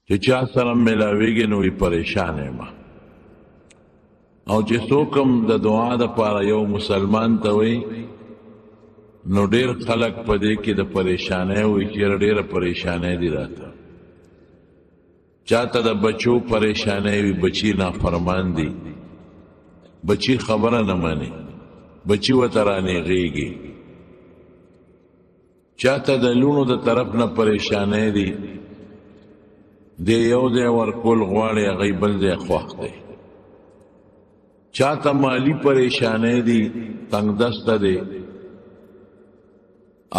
چې چا سره ملاویږي نو وی پریشان یم او چې څوک هم د دعا دپاره یو مسلمان ته وی نو ډېر خلک په دې کې د پریشانۍ وایي چې ډېره پریشانۍ دي راته چاته د بچو پریشانۍ وي بچي نافرمان دي بچي خبره نه مني بچي ورته رانیغېږي چاته د لوڼو د طرف نه پریشانۍ دي دی یو ځای ورکول غواړي هغوی بل ځای خوښ دی چاته مالی پریشانۍ دي تنګ دسته دی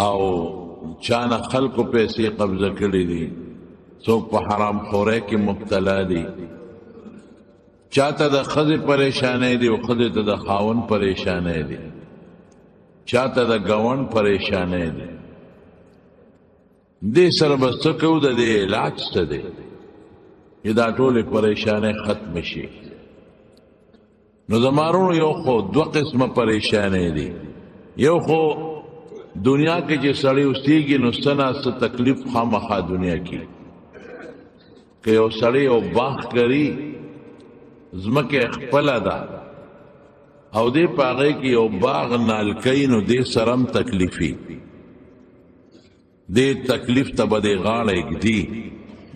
او چانه خلقو پیسې قبضه کړي دي څوک په حرام خورۍ کې مبتلا دي چاته د ښځې پریشانۍ دي او ښځې ته د خاوند پریشانۍ دي چاته د ګاونډ پریشانۍ دي دې سره به څه کوو د دې علاج څه دی چې دا ټولې پریشانۍ ختم شي نو زمارونو یو خو دوه قسمه پریشانۍ دي یو خو دنیا کې چې سړی اوسېږي نو څه نه څه تکلیف خامخا دنیا کې که یو سړی یو باغ کري ځمکه خپله ده او دې په هغې کې یو باغ نالکوي نو دې سره هم تکلیفي دې تکلیف ته به دې غاړه ږدي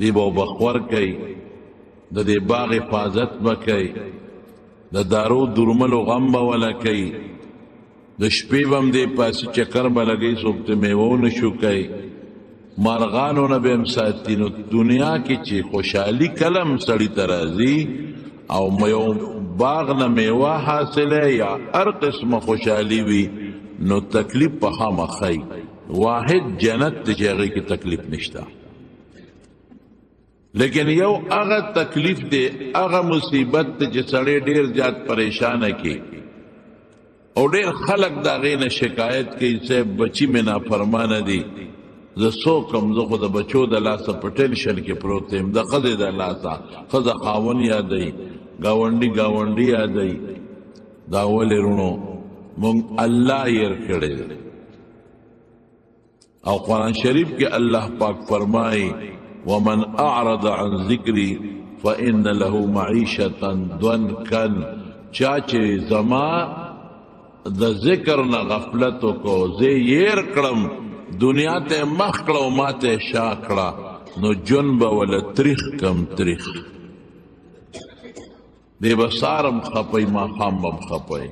دې به وبخور کوي د دې باغ حفاظت به کوي د دارو درملو غم به وله کوي د شپې به هم دې پاسې چکر به لګوي څوک ته میوه نشو کوي مارغانو نه به هم ساتي نو دنیا کې چې خوشحالي کله هم سړي ته راځي او یو باغ نه میوه حاصله یا هر قسمه خوشحالي وي نو تکلیف په خامخی واحد جنت دی چې هغې کې تکلیف نشته لیکن یو هغه تکلیف دی هغه مصیبت دی چې سړی ډېر زیات پریشانه کی او ډېر خلک د هغې نه شکایت کوي صاحب بچي مې نافرمانه دي زه څوک یم زه خو د بچو د لاسه په ټینشن کې پروت یم د ښځې د لاسه ښځه خاوند یادوي ګاونډي ګاونډي یادوي دا ولې وروڼو مونږ الله هېر کړی دی او قرآن شریف کې الله پاک فرمایي ومن اعرض عن ذکری فإن له معیشة ضنکا چا چې زما د ذکر نه غفلت وکړو زه یې کړم دنیا ته مخ کړه او ما ته شا کړه نو جون به وله تریخ کم تریخ دی به سارم خپی ماښام به م خپی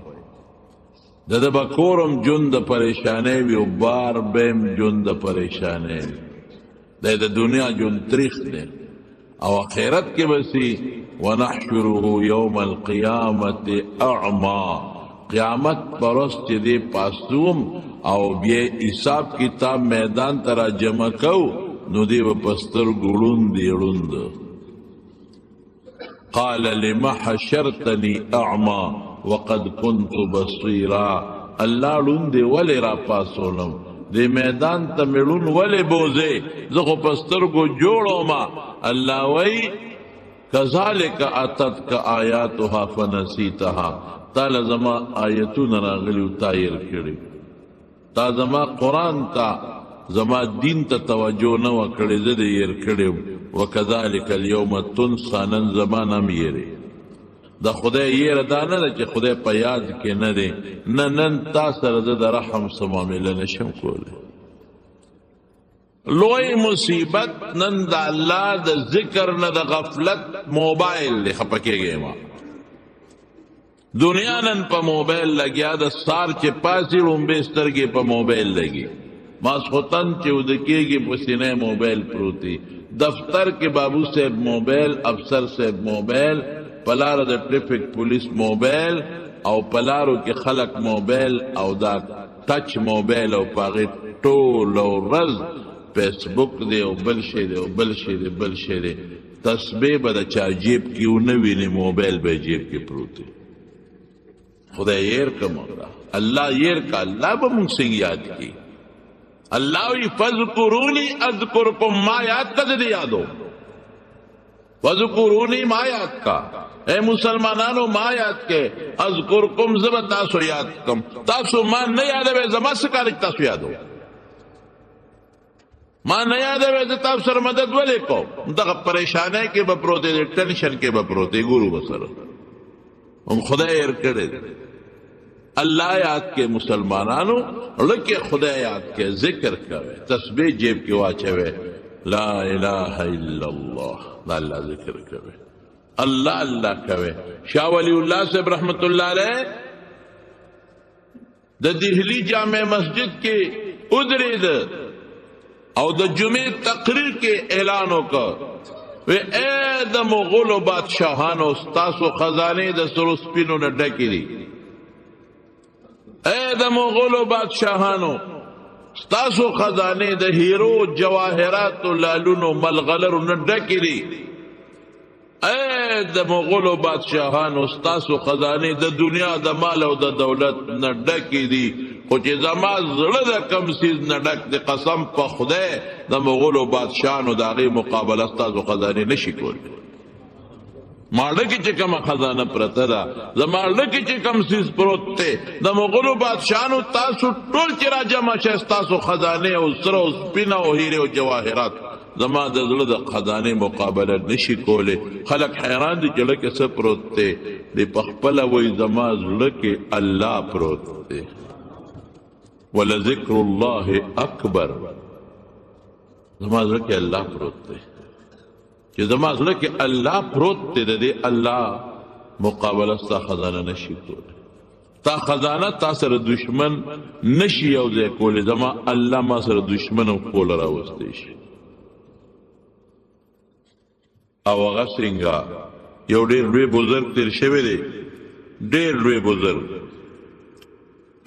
د ده به کورم جون د پریشانۍ وي او بار بیم جون د پریشانۍ وي دی د دنیا جون تریخ دی او آخرت کې به سي ونحشره یوم القیامت اعما قیامت پر ورځ چې دی پاسوم او بیا حساب کتاب میدان ته را جمع کو نو دی به په سترګو ړوند ړوند قال لم حشرتني اعما وقد كنت بصيرا الله ړوند ولې را پاسولم دی میدان ته مې ړوند ولې بوځې زه خو په سترګو جوړومه الله وایي کذلک اتتک آیاتها فنسیتها تا لزما آیتونه راغلي تا هېر کړي تا زما قرآن ته زما دین ته توجه نه وه کړې زه دې هېر کړی وکذلک اليوم تنسى نن زما نه هم هېرې د خدای یېره دا نه ده چې خدای په یاد کې نه دی نه نن تا سره زه د رحم څه معامله نشم کولی لوی مصیبت نن د الله د ذکر نه د غفلت موبایل دی خفه کېږې ما دنیا نن په موبایل لګیا د سار چې پاسې ړومبې سترګې په موبایل لګي ماسخوتن چې وده کېږي په سینې موبایل پروت دی دفتر کې بابو صاحب موبایل افسر صاحب موبایل پلارو د ټریفک پولیس موبایل او پلارو کې خلق موبایل او دا ټچ موبایل او پاغې ټول ورځ فیسبوک دی او بل شی دی او بل شی دی بل شی دی تسبیح به د چا جیب کې ونه ویني موبایل به جیب کې پروت دی خدای یېر که موږ الله یېر که الله به موږ څنګه یاد کړي الله وی فذکرونی اذکرکم ما یاد کا دې یادو فذکرونی ما یاد کا اے مسلمانانو ما یاد کې اذکرکم زب تاسو یاد کم تاسو ما نه یادوي زما څه کار تاسو یادو ما نه یادوي د تاسو سره مدد ولې کوم دغه پریشانۍ کې به پروت دی ټینشن کې به پروت دی ګورو به سره هم خدای هېر کړی الله یاد کې مسلمانانو لکه خدای یاد کې ذکر کوي تسبیح جیب کې واچوي لا اله الا الله دا الله ذکر کوي الله الله کوي شاه ولی الله صاحب رحمت الله علیه د دهلی جامع مسجد کې ادرید او د جمعې تقریر کې اعلان وکړ وی اے د مغولو بادشاہانو ستاسو خزانه د سرو سپینو نه ډکې دي اے د مغولو بادشاہانو ستاسو خزانه د هیرو جواهرات لالونو ملغلرو نه ډکې دي اے د مغولو بادشاہانو ستاسو خزانه د دنیا د مال او د دولت نه ډکې دي خو چې زما زړه د کم سیز نه ډک د قسم په خدای د مغولو بادشاہانو د هغې مقابله ستاسو خزانې نشي کولی ماړه کې چې کومه خزانه پرته ده زما زړه کې چې کم سیز پروت دی د مغولو بادشاهانو تاسو ټول چې راجمع شئ ستاسو خزانې او سره او سپینه او هیرې او جواهرات زما د زړه د خزانې مقابله نشي کولی خلک حیران دي چې زړه کې څه پروت دی دی پخپله وایي زما زړه کې الله پروت دی ولذکر الله اکبر زما زړه کې الله پروت دی چې زما زړه کې الله پروت دی د دې الله مقابله ستا خزانه نشي کولی تا خزانه تا سره دشمن نشي یو ځای کولی زما الله ما سره دشمن او کوله راوستی شي او هغه څنګه یو ډېر لوی بزرګ تېر شوی دی ډېر لوی بزرګ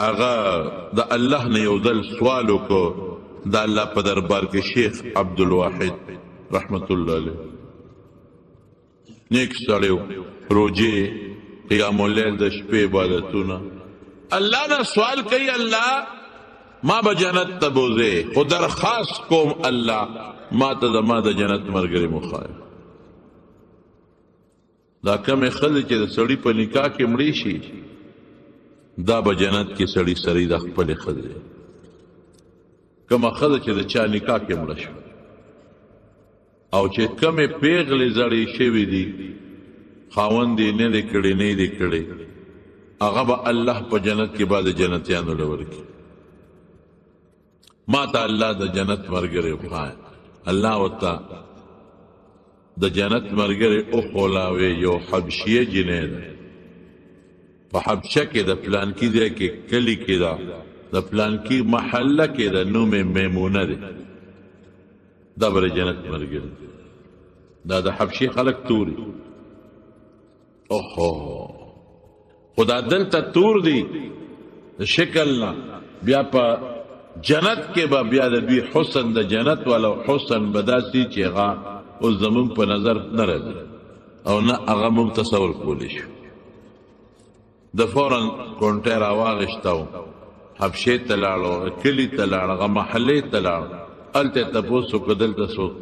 هغه د الله نه یو ځل سوال وکړو د الله په دربار کې شیخ عبدالواحد رحمت الله علیه نیک سړی و روجې قیام اللیل د شپې عبادتونه الله نه سوال کوي الله ما به جنت ته بوځې خو درخواست کوم الله ما ته زما د جنت ملګري مخایه دا کمې ښځې چې د سړي په نکاح کې مړې شي دا به جنت کې سړي سړي د خپلې ښځې کومه ښځه چې د چا نکاح کې مړه شوه او چې کمې پیغلې زړې شوي دي خاوند یې نه دی کړی نه دی کړی هغه به الله په جنت کې بعد جنتیانو له ورکړي ما ته الله د جنت ملګری وښایه الله ورته د جنت ملګری وښولاوې یو حبشیه جنۍ ده په حبشه کې د پلانکي ځای کې کلي کې ده د پلانکي محله کې ده نوم یې میمونه دی دا به د جنت ملګری دا د حبشي خلک توري اوهو خو دا دلته تور دي د شکل نه بیا په جنت کې به بیا د دوی حسن د جنت ولو حسن به داسې چې هغه اوس زمونږ په نظر نه راځي او نه هغه موږ تصور کولی شو د فورا کونټۍ راواغېسته و حبشې ته لاړو کلي ته لاړ هغه محلې ته لاړ هلته یې تپوس وکړه دلته څوک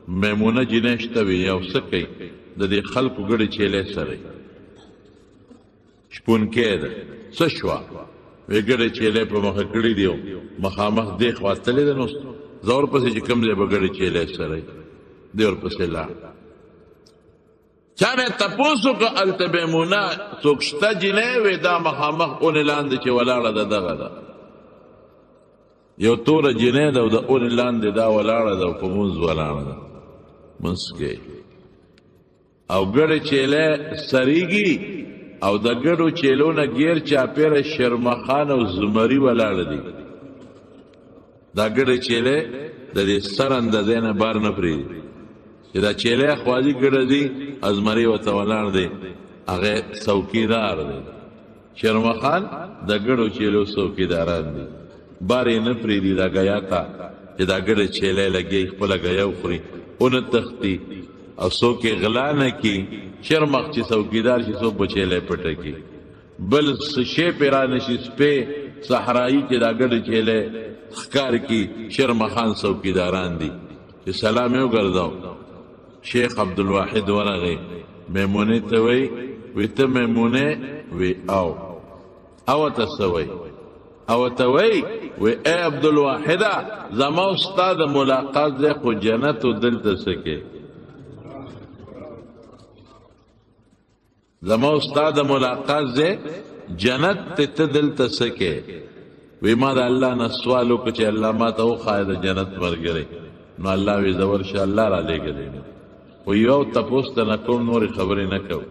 میمونه جینۍ شته وي یو څه کوي د دې خلکو ګډې چیلې سره شپونکې ده څه شوه وی ګډې چیلې په مخه کړي دي مخامخ دې خوا تللی ده نو زه ورپسې چې کوم ځای به ګډې چیلې سره دې ورپسې لاړ چا نه تپوس وکړه هلته میمونه څوک شته جینۍ وی دا مخامخ اونې لاندې چې ولاړه ده دغه ده یو توره جینۍ ده او د اونې لاندې دا ولاړه ده او په مونځ ولاړه ده مونځ کې او ګډې چیلې سریږي او د ګډو چیلو نه غیر چاپیره شرمخان او زمري ولاړه دي دا ګډې چیلې د دې سر اندازې نه بار نه پرېږدي چې دا چیلې خوازي ګډه دي ازمري ورته ولاړ دی هغه څوکیدار دی شرمخان د ګډو چیلو څوکیداران دي بار یې نه پرېږدي دا ګیا ته چې دا ګډه چیلې لګي خپله ګیا وخوري اونه تختی او څوک یې غلا نه کي شرمخ چې څوکیدار شي څوک به چیلې پټه کي بل څه شی پې رانشي سپی صحرایي چې دا ګډه چیلې ښکار کي شرمخان څوکیداران دي چې سلام یې وګرځاو شیخ عبدالواحد ورغی میمونې ته وی ته میمونې وی او ته څه وی او ته وی اے عبدالواحده زما استاد ملاقات دی خو جنت و دلته سکے زما استاد ملاقات دی جنت ته دلته سکے وی ما دا اللہ نه سوال وکړ چې الله ما ته وښایه د جنت ملګری نو الله وی زه ورشه الله را لېږلی خو یو تپوس ته نه کوم نورې خبرې نه کوو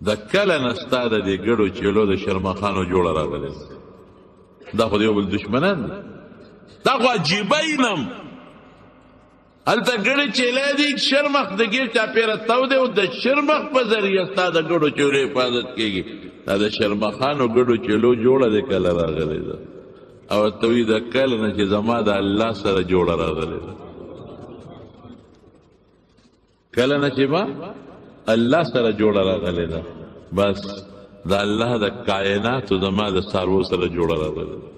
د کله نه ستا د دې ګډو چیلو د شرمخانو جوړه راغلی دا خو د یو بل دشمنان دي دا خو عجیبه اینم هلته ګډې چیلی دي شرمخ د ګیر چاپېره تو دی او د شرمخ په ذریعه ستا د ګډو چیلو حفاظت کېږي دا د شرمخانو ګډو چیلو جوړه د کله راغلی ده او ته وایي د کله نه چې زما د الله سره جوړه راغلی ده کله نه چې ما الله سره جوړه راغلی ده بس د الله د کائناتو زما د څاروو سره جوړه راغلی ده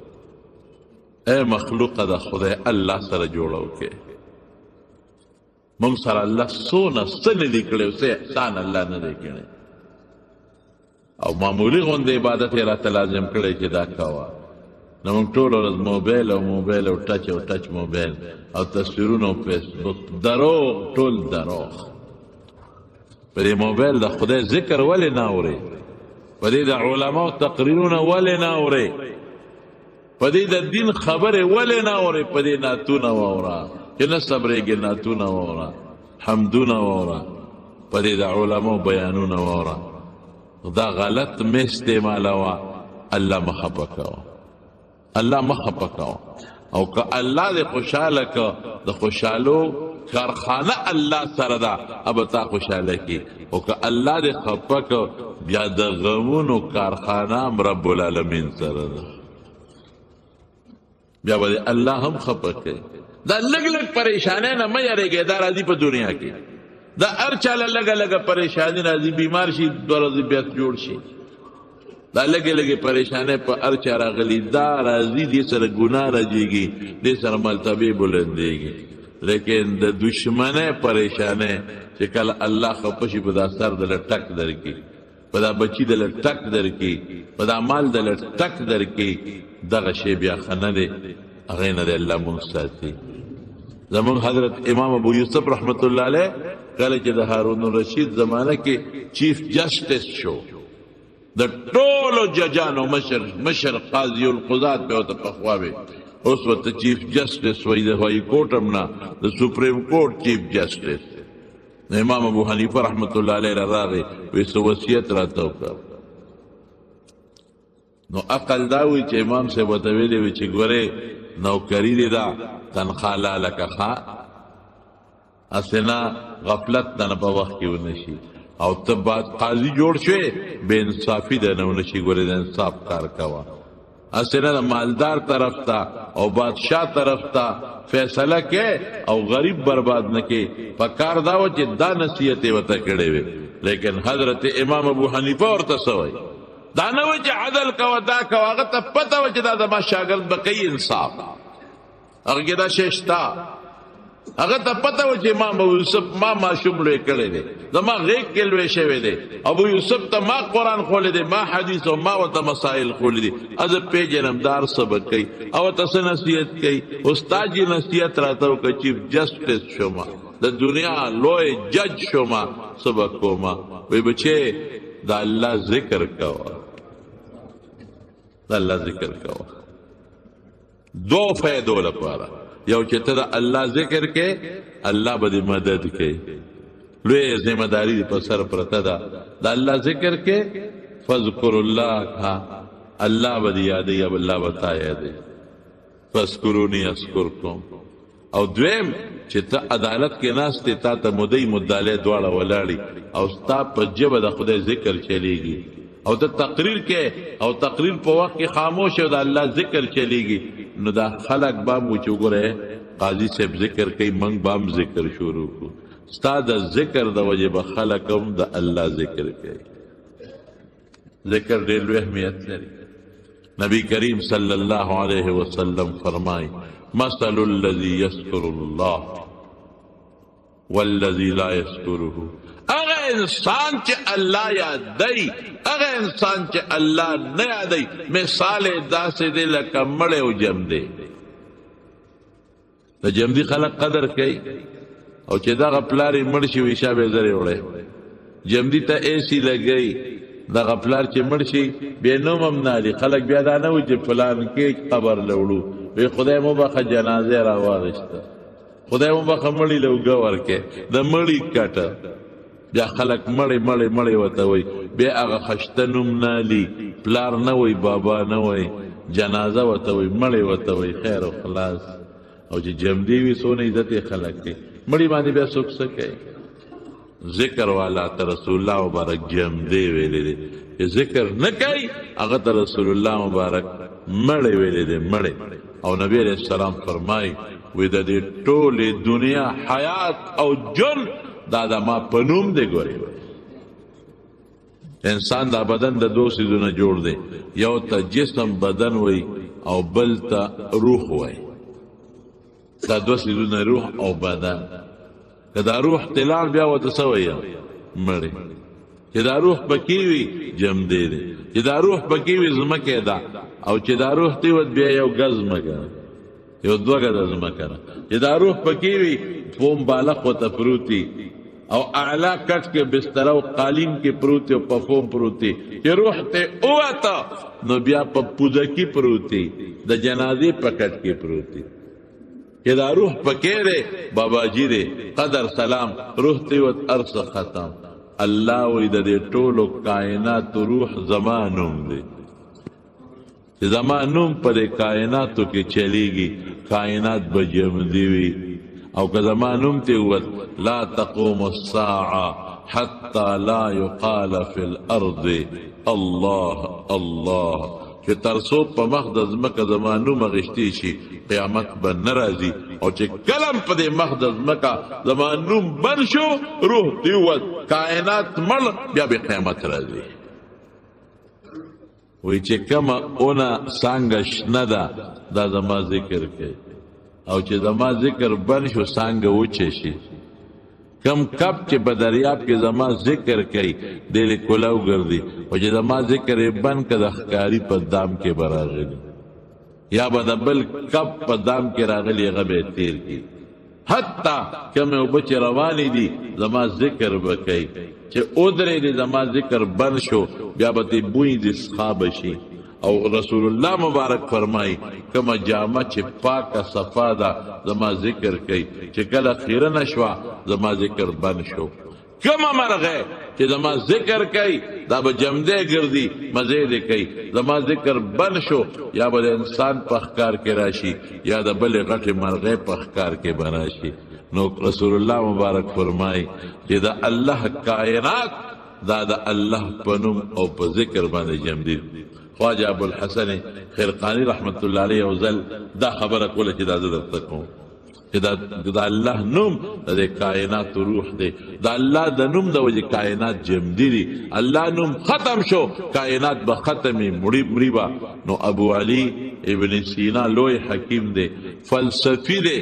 ای مخلوقه د خدای الله سره جوړه وکړې موږ سره الله څونه څه نه دي کړی څه احسان الله نه دی کړی او معمولی غوندې عبادت یې راته لازم کړی چې دا کوه نو موږ ټوله ورځ موبایل او ټچ موبایل او تصویرونه او فیسبوک دروغ ټول دروغ په دې موبایل د خدای ذکر ولې نه اورې په دې د علماو تقریرونه ولې نه اورې په دې د دین خبرې ولې نه اورې په دې نعتونه واوره چې نه صبرېږې نعتونه واوره حمدونه واوره په دې د علماو بیانونه واوره دا غلط مې استعمالوه الله مه خفه کوه الله مه خفه کوه او که الله دې خوشحاله که د خوشحالو کارخانه الله سره ده ابه تا خوشحاله کی او که الله دې خفه که بیا د غمونو کارخانه هم رب العالمین سره ده بیا به الله هم خفه کوي دا لږ لږ پریشانۍ نه مه یارېږئ دا راځي په دنیا کې دا هر چاله لږه لږه پریشاني راځي بیمار شي دوه ورځې بیا جوړ شي دا لږې لږې پریشانۍ په هر چا راغلي دا راځي دې سره ګناه راځېږي دې سره مرتبې بلندېږي لیکن د دشمنۍ پریشانۍ چې کله الله خفه شي په دا سر دله ټک درکړي په دا بچي دله ټک درکړي په دا مال دله ټک درکړي دغه شی بیا ښه نه دی هغې نه دی الله مونږ ساتي زمونږ حضرت امام ابو یوسف رحمت الله علیه کله چې د هارون الرشید زمانه کې چیف جسټس شو د ټولو ججانو مشر قاضي القضات به ورته پخوا وي اوس ورته چیف جسټس وایي د هوایي کوټ هم نه د سپریم کوټ چیف جسټس امام ابو حنیفه رحمت الله علیه راغی وایي څه وصیت راته وکړه نو عقل دا وایي چې امام صاحب ورته ویلي وي چې ګورې نوکري دې ده تنخوا لالکه ښه اسنه غفلت نه په وخت کې ونشي او ته بعد قاضي جوړ شوې بې انصافي ده نه ونشي ګورې د انصاف کار کوه اسنه د مالدار طرف ته او بادشاه طرف ته فیصله کې او غریب برباد نه کې په کار دا و چې دا نصیحت یې ورته کړی وي لیکن حضرت امام ابو حنیفه ورته څه وایي دا نه وایي چې عدل کوه دا کوه هغه ته پته وه چې دا زما شاګرد به کوي انصاف هغه کې دا شی شته هغه ته پته وه چې امام ابو یوسف ما ماشوم لوی کړی دی زما غیږ کې لوی شوی دی ابو یوسف ته ما قرآن خولی دی ما حدیث او ما ورته مسائل خولی دي زه پیژنم دار سبق کوي او ته څه نصیحت کوي استاد یې نصیحت راته وکړه چیف جسټس شوما د دنیا لوی جج شوما سبق کوما وی بچې د الله ذکر کوه د الله ذکر کوه دو فائدو لپاره یو چې ته د الله ذکر کې الله به دې مدد کوي لوی ذمہ داری په سر پرته ده د الله ذکر کې فذكر الله کا الله به دې یادې یا الله به تا یادې فذكروني اذكركم او دویم چې ته عدالت کې ناستې تا ته مدعي مدعی دواړه ولاړي او ستا په ژبه د خدای ذکر چلیږي او ته تقریر کې او تقریر په وخت کې خاموش او د الله ذکر چلیږي نو دا خلق بام و چې وګوره قاضي صاحب ذکر کوي موږ بام ذکر شروع کړو ستا د ذکر د وجې به خلق هم د الله ذکر کوي ذکر ډېر لوی اهمیت لري نبی کریم صلی الله علیه وسلم فرمای مثل الذي يذكر الله والذي لا يذكره هغه انسان چې الله یادوي هغه انسان چې الله نه یادوي مثال یې داسې دی لکه مړی او جمدی. د جمدي خلک قدر کوي او چې دغه پلار یې مړ شي وي شا به زرې وړی جمدي ته ایسی لګوي دغه پلار چې مړ شي بیا نوم هم نه علي خلک بیا دا نه وي چې فلان کې قبر له وړو وی خدای مو بخه جنازې را واغېسته خدای مو بخه مړي له اوږه ورکې د مړي کټه بیا خلک مړی مړی مړی ورته وایي بیا هغه خشته نوم نه علي پلار نه وایي بابا نه وایي جنازه ورته وایي مړی ورته وایي خیر او خلاص. او چې جمدي وي څونه عزت یې خلک کوي مړي باندې بیا څوک څه کوي. ذکر والا ته رسول الله مبارک جمدی ویلی دی چې ذکر نه کوي هغه ته رسول الله مبارک مړی ویلی دی مړی. او نبی علیہ السلام فرمایي وی د دې ټولې دنیا حیات او جن دا د ما په نوم دی. ګورې انسان دا بدن د دو څیزونه جوړ دی یو ته جسم بدن وی او بل ته روح وی دا دو څیزونه روح او بدن. که دا روح تلال بیا ورته څه وایي مړی چې دا روح پکې وي جمدی دی چې دا روح پکې وي ځمکې ده او چې دا روح تیوت بیا یو ګز ځمکه یو دوه ګزه ځمکه ده چې دا روح پکې وي فوم بالغ ورته پروتي او اعلی کټ کې بستر او قالین کې پروتي او په فوم پروتي چې روح ته اوته نو بیا په پوزکی پروتي د جنازې په کټ کې پروتي چې دا روح پکې دی بابا جی دی قدر سلام روح تیوت ارس ختم. الله وی د دې ټولو کائنات روح زمانوم دی چې زمانوم پر کائناتو کې چلیږي کائنات به جمدي وي. او که زمانوم تیوت لا تقوم الساعه حتى لا يقال في الارض الله الله چې ترسو په مخ د ځمکه زمانوم غشتي شي قیامت به نه راځي. او چې کلم په دې مخ د ځمکه زمانوم بند شو روح تیوت کائنات مړ بیا به قیامت راځي. وی چې کمه اونه څانګه شنه ده دا زما ذکر کوي او چې زما ذکر بند شو څانګه وچه شي. کم کب چې په دریاب کې زما ذکر کوي دل کولاو ګرځي او چې زما ذکر یې بند که د ښکاري په دام کې به راغلي یا به د بل کب په دام کې راغلي هغه به یې تیر کړي. حتی کمې اوبه چې روانې دي زما ذکر به کوي چې ودرېدې زما ذکر بند شو بیا به دې بوی د څښا شي. او رسول الله مبارک فرمایي کومه جامه چې پاکه صفا ده زما ذکر کوي چې کله خیره نشوه زما ذکر بند شو. کومه مرغه چې زما ذکر کوي دا به جمدی ګرځي مزې دې کوي زما ذکر بند شو یا به د انسان په ښکار کې راشي یا د بلې غټې مرغې په ښکار کې به راشي. نو رسول الله مبارک فرمایي چې د الله کائنات دا د الله په نوم او په ذکر باندې جمدي. خواجه ابوالحسن خرقانی رحمت الله علیه وزل دا خبره کوله چې دا زه درته کوم چې دا الله نوم د کائنات روح دی. دا الله د نوم د وجې کائنات جمدي دي. الله نوم ختم شو کائنات به ختمي مړي به. نو ابو علی ابن سینا لوی حکیم دی فلسفی دی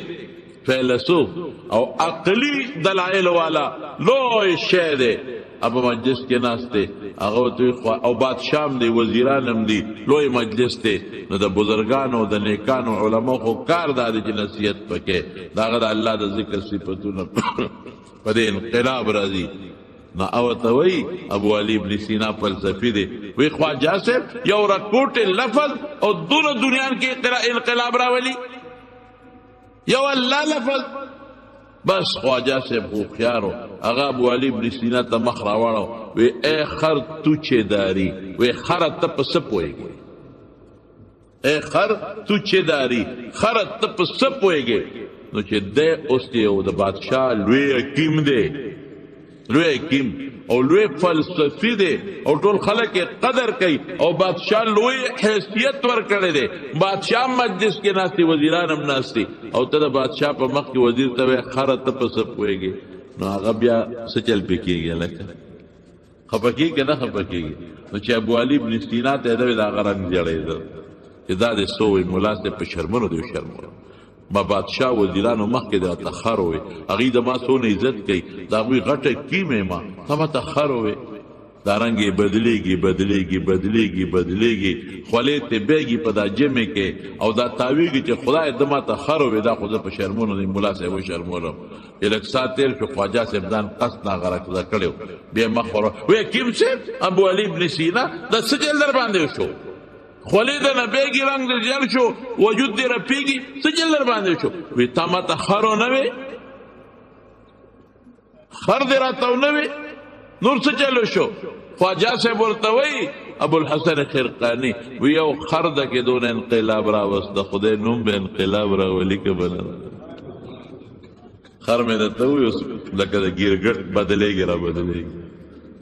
فیلسوف او عقلی دلائل والا لوی شی دی. اب مجلس کې ناسته هغه او بادشاہ دی وزیران هم دی لوی مجلس دی. نو د بزرګانو د نیکانو علماء خو کار دادي چې نصیحت پکې داغه د الله د ذکر صفاتونه په دې انقلاب راځي. نو او ته وی ابو علی ابن سینا فلسفی دی وی خواجه صاحب یو رکوټ لفظ او دونه دنیا کې انقلاب راولي یو الله لفظ بس. خواجه صاحب خو خيارو هغه ابو علی ابن سینا ته مخ راوړو وی اے خر تو چې داری وی خر ته په څه پوهېږي اے خر تو چې داری خر ته په څه پوهېږي. نو چې دی اوس یو د بادشاه لوی حکیم دی لوی حکیم او لوی فلسفی دی او ټول خلک قدر کوي او بادشاه لوی حیثیت ورکړی دی. بادشاه مجلس کې ناستي وزیران هم ناستي او ته د بادشاه په مخ کې وزیر ته وایي خره ته په څه پوهېږي. نو هغه بیا څه چل پې کېږي لکه خفه کېږي نه خفه کېږي. نو چې ابو علي ابن سینا ته یې د هغه رنګ زیړېده چې دا دې څه وایي ملا صاحب په شرمونو دی شرمونو ما بادشاه وزیرانو مخکې درته خر ووې هغوی د ما څونه عزت کوي د هغوی غټه کیمې ما ته ماته خر ووې دارنګې بدلیږي بدلیږي بدلیږي بدلیږي خولې ته بیږي په دا جمع کې او دا تاویږي چې خدای د ماته خر ووې دا خو زه په شرمونو د ملا صاحب وشرمولم لږ ساعت تېر شو خواجه صاحب ځان قصد ناغرقزه کړی و بیا مخ ور وی کیم صاحب ابو علي ابن سینا دا څه چل در باندې شو خولې د نه بیږي رنګ د جل شو وجود دې رپېږي څه چل در باندې شو وی تا ماته خر و نه وې خر دې راته و نه وې نور څه چلو شو خواجه صاحب ورته وایي ابوالحسن خرقاني وی یو خر ده کې دونه انقلاب راوست د خدای نوم به انقلاب راولي که به نه خر مې درته ووایي اوس لکه د ګیرګټ بدلېږي را بدلېږي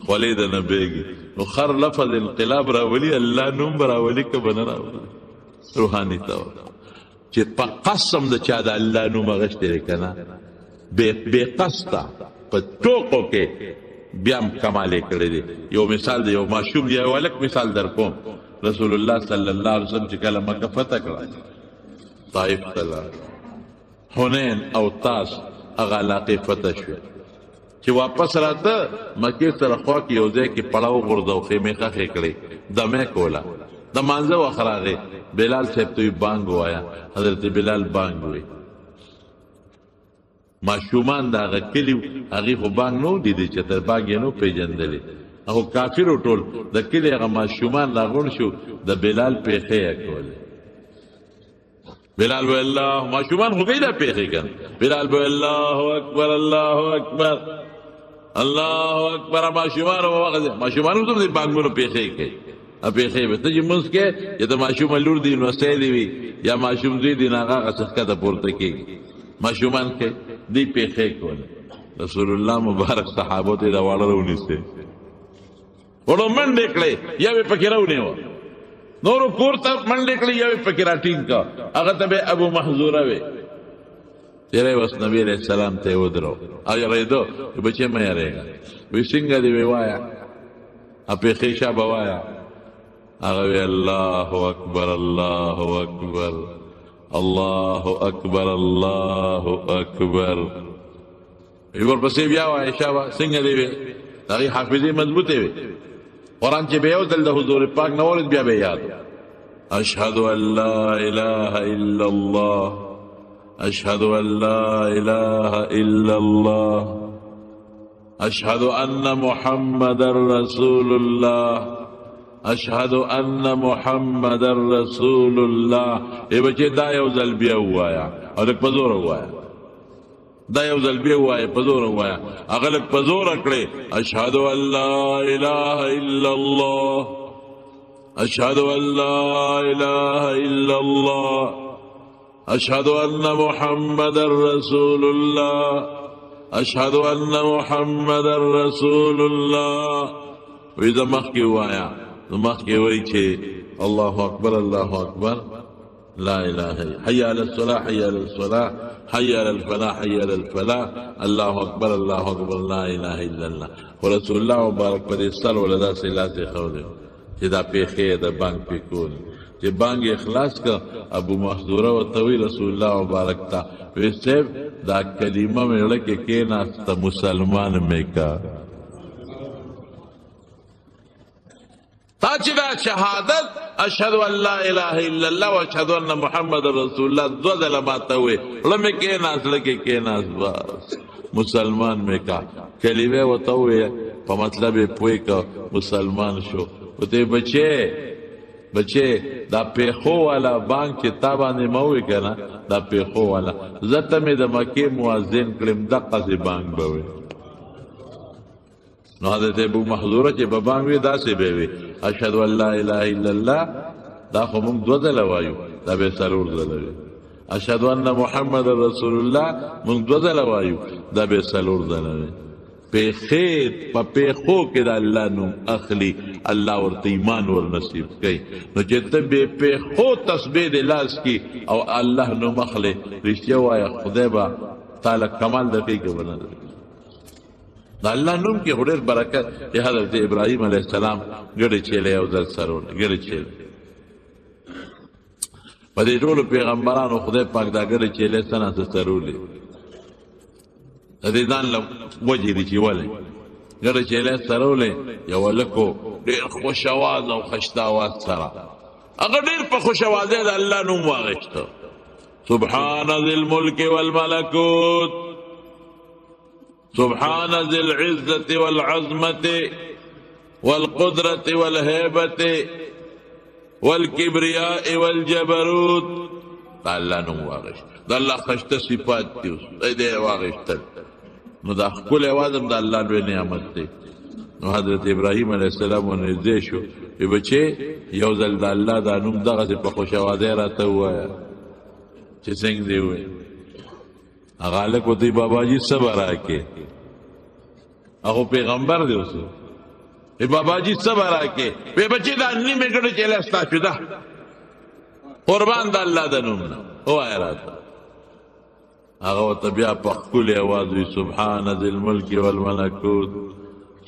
خولې د نه بیږي نو خر لفظ انقلاب راولي الله نوم به راولي که به نه راولي روحاني ته چې په قسم د چا د الله نوم اغشتی دی که نه بې قصده په ټوکو کې بیا هم کمال یې کړی دی یو مثال دی یو ماشوم دی یو هلک مثال در کوم رسول الله صلی الله علیه وسلم چې کله مکه فتح کړه طایف ته لاړ حنین او طاس هغه علاقې فتح شوې چې واپس راته مکې سره خوا کې یو ځای کې پړاو غورځو خیمې خښې کړې دمې کوله د مانځه وخت راغی بلال صاحب ته یې بانګ ووایه حضرت بلال بانګ ووایي ماشومان د هغه کلي هغې خو بانګ نه و لیدی چې تر بانګ یې نه پېژندلې هغو کافرو ټول د کلي هغه ماشومان راغونډ شو د بلال پېښې یې کولې بلال وی الله ماشومان خو گئی دا پېښې کن بلال وی الله اکبر الله اکبر الله اکبر ماشومانو ته د بانګونو پېښې کوي پېښې به ته چې مونځ کې چې د ماشوم لور دی نو سیلی وي یا ماشوم زوی دی نو هغه هغه څه ښکته پورته کېږي ماشومان کې دی پېښې کولې رسول الله مبارک صحابو ته یې دا واړه راونیسې وړو منډې کړې یا یې پکې راونیوه نورو کور ته منډې کړې یا یې پکې راټینګ کړه هغه ته به ابو محذوره وې تیری وس نبی علیہ السلام ته یې ودرو او یارېدو بچې مه یارېږه وی څنګه دې وی وایه پېښې شابه وایه هغه وی الله اکبر الله اکبر الله اکبر الله اکبر ورپسې بیا وایه شابه څنګه دې وی د هغې حافظې مضبوطې وې قرآن چې به یو ځل د حضور پاک نه ورد بیا به یاد اشهد ان لا اله الا الله اشهد ان لا اله الا الله اشهد ان محمد رسول الله اشهد ان محمد رسول الله ای بچې دا یو ځل بیا ووایه او لږ په زوره ووایه دا یو ځل بیا ووایه په زوره ووایه هغه لږ په زوره کړې اشهد ان لا اله الا الله اشهد ان لا اله الا الله اشهد ان محمد رسول الله اشهد ان محمد رسول الله وی دا مخکې ووایه مخکې وایي چې الله اکبر الله اکبر لا اله الا حي على الصلاه حي على الصلاه حي على الفلاح حي على الفلاح الله اکبر الله اکبر لا اله الا الله ورسول الله مبارک پر سر ولدا سے لاسه خوله چې دا پیخې د بانک پکول چې بانک اخلاص کا ابو محذوره او توي رسول الله مبارک تا وی صاحب دا کلمه مې لکه کې ناست مسلمان مې کا تا چې دا شهادت اشهد ان لا اله الا الله واشهد ان محمد رسول الله دو ځله ماته وې لمه کې ناس لکه کې ناس بس مسلمان مې کا کلمه وته وې په مطلب یې پوي کا مسلمان شو وته بچې دا پیخو والا بانک چې تا باندې مه وې که نه دا پیخو والا زه ته مې د مکې مؤذن کړم دقسې بانک به وې نو حضرت ابو محذوره چې به بانک وې داسې به وې اشهد ان لا اله الا الله دا خو موږ دوه ځله وایو دا به څلور ځله وي اشهد ان محمد رسول الله موږ دوه ځله وایو دا به څلور ځله وي پیخې په پیخو کې د الله نوم اخلي الله ورته ایمان ور نصیب کوي نو چې ته بې پیخو تسبیح د لاس کې او الله نوم اخلي رښتیا وایه خدای به تعالی کمال درکوي که به نه درکوي د الله نوم کې خو ډېر برکت د حضرت ابراهیم علیه السلام ګډې چیلې یو ځل سره ګډې چیلې په دې ټولو پیغمبرانو خدای پاک دا ګډې چیلې څه نه سرولې د دې ځان له وجې دي چې ولې ګډې چیلې سرولې یو هلک ډېر خوش اواز او خشته اواز سره هغه ډېر په خوش اوازۍ د الله نوم واغېسته سبحان ذي الملك والملكوت سبحان ذي العزة والعظمة والقدرة والهيبة والكبرياء والجبروت الله نوم واغشت دا الله خشته صفات دیوس دې واغشتل نو دا خپل اوازم د الله لوی نعمت دی نو حضرت ابراهیم علیه السلام ورنږدې شو وی بچې یو ځل د الله دا نوم دغسې په خوش اوازۍ راته ووایه چې څنګه دی ووایي هغه هلک ورته باباجي صبر راکې هغه پیغمبر دی اوس باباجي صبر راکې وی بچې دا نیمې ګډه چیلې ستا شو ده قربان د الله د نوم نه ووایه راته هغه ورته بیا په ښکلي اواز وي سبحان ذي الملك والملكوت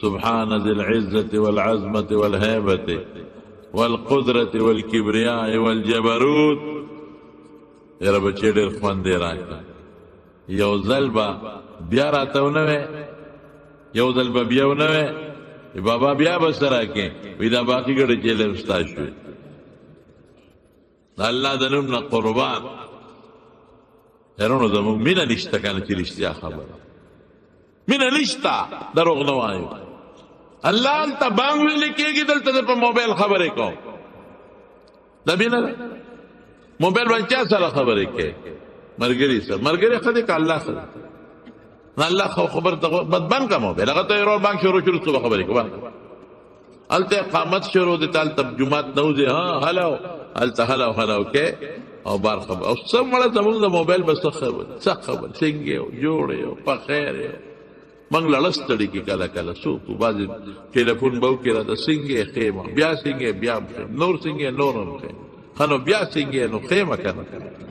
سبحان ذي العزة والعظمة والهيبة والقدرة والكبرياء والجبروت یاره بچې ډېر خوند یې راکړه یو ځل به بیا راته ونه وی یو ځل به بیا ونه وی بابا بیا به څه راکې وی دا باقي ګډې چیلې هم ستا شوې د الله د نوم نه قربان یارانو زموږ مینه نشته که نه چې رښتیا خبره مینه نشته دروغ نه وایو الله هلته بانګ ویلې کېږي دلته زه په موبایل خبرې کوم دا مینه ده موبایل باندې چا سره خبرې کوي ملګري سره ملګري ښه دی که الله ښه دی نه الله خبر ته بد بند که موبایل هغه ته یې روړ بانک شروع شروع څه به خبرې کوه هلته اقامت شروع دی ته هلته جومات نه وځې هلو هلته هلو هلو کې او بار خبر او څه مړه زموږ د موبایل به څه خبر څنګه یو جوړ یو په خیر یو موږ لړستړي کې کله کله څوک بعضې ټلیفون به وکړي راته څنګه یې ښې بیا څنګه یې بیا نور څنګه یې نور هم ښې ښه نو بیا څنګه یې نو ښې مه که نه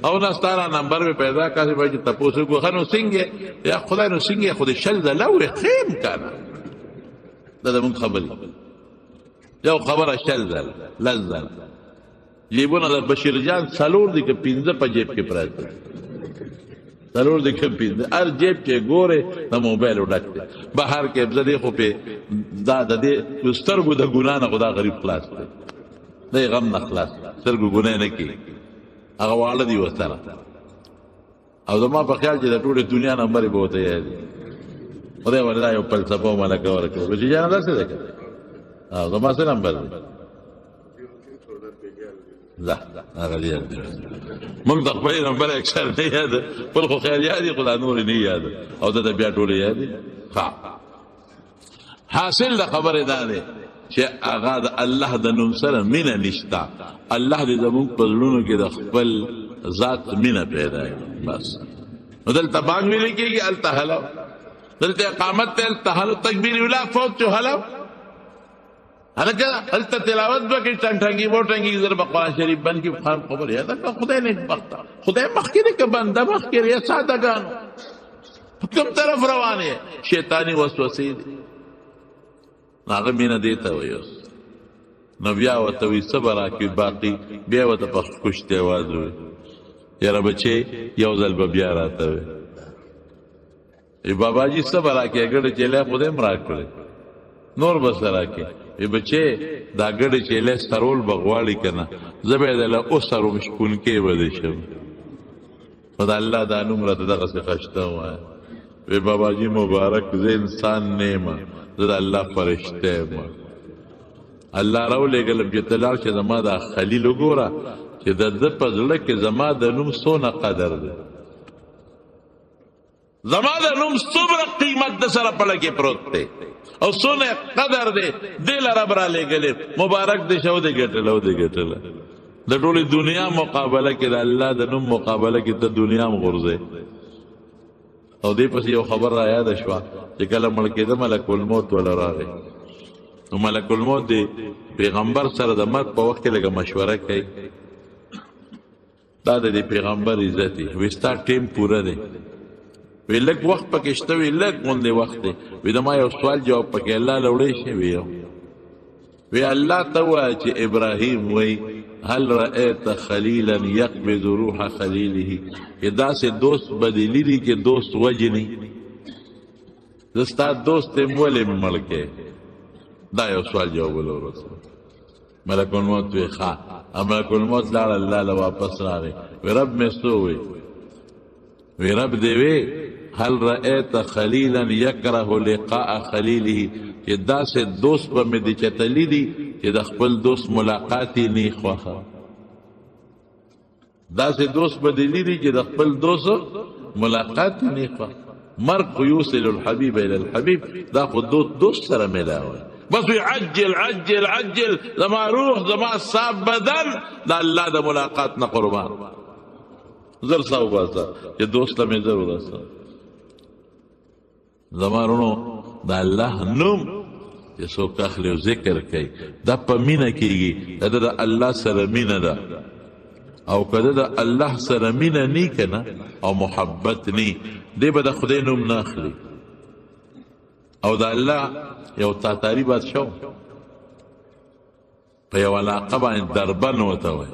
او نه ستا را نمبر مې پیدا کړې باید چې تپوس وکړو ښه نو څنګه یا خدای نو څنګه یې خو دې شل ځله وې ښې م که نه دا زموږ خبرې یو خبره شل ځله لس ځله جیبونه د بشیر جان څلور دي که پنځه په جیب کې پراته څلور دي که پنځه هر جیب کې ګورې د موبایل ډک دی بهر کې زه دې خو پې دا د دې سترګو د ګناه نه خو دا غریب خلاص دی دی غم نه خلاص سترګو ګناه نه کوي هغه واړه دي ورسره او زما په خیال چې د ټولې دنیا نمبر یې به ورته یاد وي خدای ولې دا یو فلسفه ملکه ورکړه بچي جانه داسې ده که او زما څه نمبر دی لا هغه یاد دی موږ د خپل نمبر اکثر نه یاد خپل خو خیال یاد دي خو دا نور نه یاد او دا بیا ټول یاد دي حاصل د خبره دا دی چې هغه د الله د نوم سره مینه نشته الله دې زموږ په زړونو کې د خپل ذات مینه پیدا کړي بس نو دلته بانګ ویلې کېږي هلته هلو دلته اقامت ته هلته هلو تکبیر ولا فوت چې هلو هلکه هلته تلاوت به کوي ټنګي وټنګي زر به قرآن شریف بند کړي خبر یاده که خدای نیکبخته خدای مخکې دی که بنده مخکې یا سادهګانو په کوم طرف روان یې شیطاني وسوسې دي هغه مینه دې ته وایي اوس نو بیا ورته وایي صبر راکړي باقي بیا ورته په خوشتي اواز وایي یاره بچې یو ځل به بیا راته وایي باباجي صبر راکړي ګډه چیلې خدای م راکړی نور به څه راکړي بچې دا ګډې چیلې سرول به غواړي که نه زه به یې دله اوسروم شپونکې به دې شم خو د الله دا نوم راته دغسې خشته ووایه وی باباجي مبارک زه انسان نه یم زه د الله فرشته یم الله راولېږلم چې ته لاړ چې زما دا خلیل وګوره چې د ده په زړه کې زما د نوم څونه قدر دی زما د نوم څومره قیمت د سره په لکې پروت دی او څونه قدر دی دې له رب رالیږلې مبارک دې شه ودې ګټله ودې ګټله د ټولې دنیا مقابله کې د الله د نوم مقابله کې ته دنیا هم غورځې او دې پسې یو خبر را یاده شوه چې کله مړ کېده ملک الموت وله راغی نو ملک الموت د پیغمبر سره د مرګ په وخت کې لږه مشوره کوي دا د دې پیغمبر عزت دی وی ستا ټیم پوره دی وی لږ وخت پکې شته وی لږ غوندې وخت دی وی د ما یو سوال جواب پکې الله له وړی شي وی الله ته ووایه چې ابراهیم وی هل رأيت خلیلا یقبض روح خلیله کہ دا سے دوست بدلی دی کہ دوست وجنی دستا دوست مولی ملکے دا یو سوال جوابلو رسول ملک الموت وی خواه ملک الموت لار اللہ لواپس راگے وی رب میں سو وی رب دے وی هل رأيت خلیلا یکره لقاء خلیله کہ دا سے دوست با میں دی چتلی دی کہ دا خپل دوست ملاقاتی نی خواہا دا سے دوست با دلی دی کہ دا خپل دوست ملاقاتی نی خواہا مرق یوصل الحبیب الى الحبیب دا خود دوست سر ملاوی بس وی عجل عجل عجل زما روح زما صاحب بدن دا اللہ دا ملاقات نا قربان زر ساو باسا کہ دوست میں زر داستا زمانونو دا اللہ نوم چې څوک اخلي او ذکر کوي دا په مینه کېږي دا د الله سره مینه ده او که د الله سره مینه نی کنه او محبت نی دی به د خدای نوم نه اخلي او د الله یو تاتاري بادشاه په یو علاقه باندې دربن ورته وایي